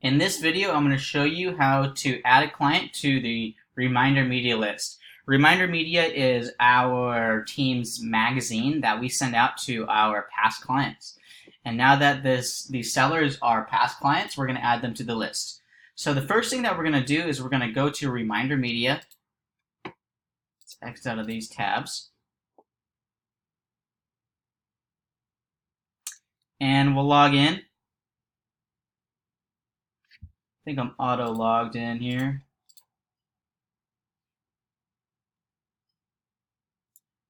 In this video, I'm going to show you how to add a client to the Reminder Media list. Reminder Media is our team's magazine that we send out to our past clients. And now that these sellers are past clients, we're going to add them to the list. So the first thing that we're going to do is we're going to go to Reminder Media. Let's exit out of these tabs. And we'll log in. I think I'm auto logged in here.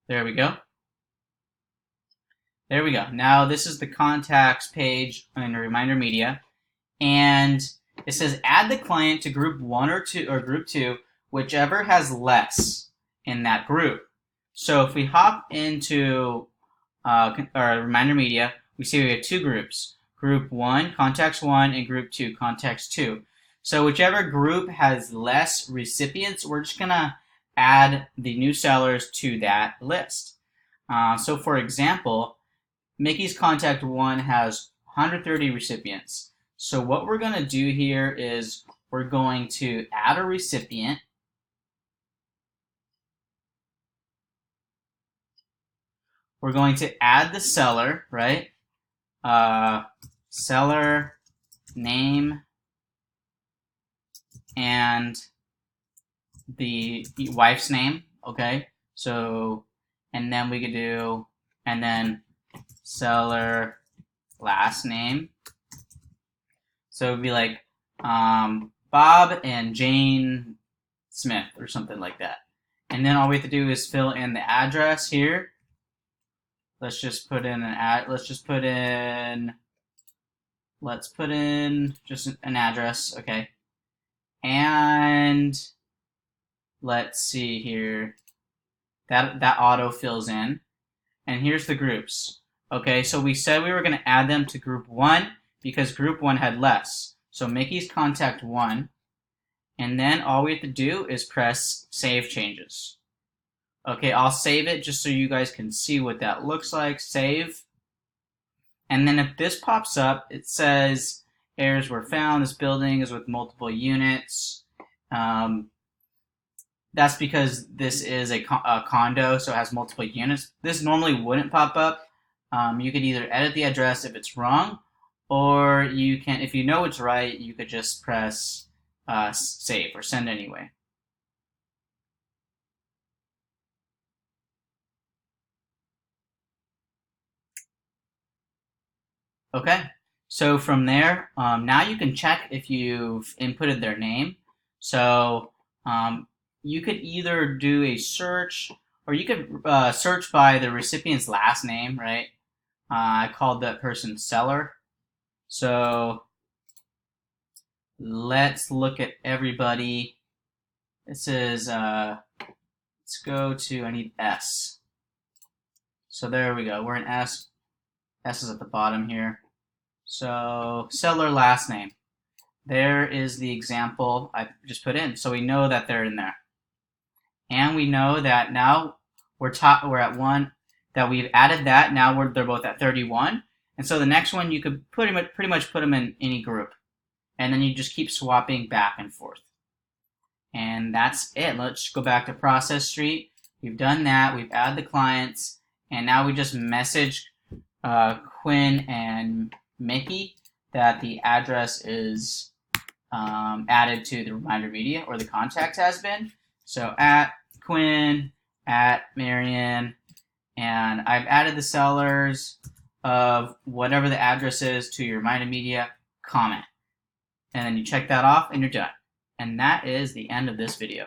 There we go. There we go. Now this is the contacts page in Reminder Media, and it says add the client to group 1 or 2 or group 2, whichever has less in that group. So if we hop into our Reminder Media, we see we have two groups: group 1, contacts 1, and group 2, contacts 2. So whichever group has less recipients, we're just gonna add the new sellers to that list. So for example, Mickey's contact 1 has 130 recipients. So what we're going to do here is we're going to add a recipient. We're going to add the seller, right? Seller name and the wife's name, okay? So, and then we could do, and then seller last name. So it would be like Bob and Jane Smith or something like that. And then all we have to do is fill in the address here. Let's just put in let's put in just an address, okay? And let's see here. That auto fills in. And here's the groups. Okay, so we said we were going to add them to group 1 because group 1 had less. So Mickey's contact 1. And then all we have to do is press Save Changes. Okay, I'll save it just so you guys can see what that looks like. Save. And then if this pops up, it says errors were found. This building is with multiple units. That's because this is a condo, so it has multiple units. This normally wouldn't pop up. You could either edit the address if it's wrong, or you can, if you know it's right, you could just press save or send anyway. Okay, so from there, now you can check if you've inputted their name. So you could either do a search, or you could search by the recipient's last name, right? I called that person seller. So let's look at everybody. This is, let's go to, I need S. So there we go, we're in S. S is at the bottom here. So seller last name. There is the example I just put in. So we know that they're in there. And we know that now we're at 1, that we've added that. Now they're both at 31. And so the next one, you could pretty much put them in any group. And then you just keep swapping back and forth. And that's it. Let's go back to Process Street. We've done that. We've added the clients. And now we just message Quinn and Mickey that the address is added to the Reminder Media, or the contact has been. So at Quinn, at Marion, and I've added the sellers of whatever the address is to your Reminder Media comment. And then you check that off and you're done. And that is the end of this video.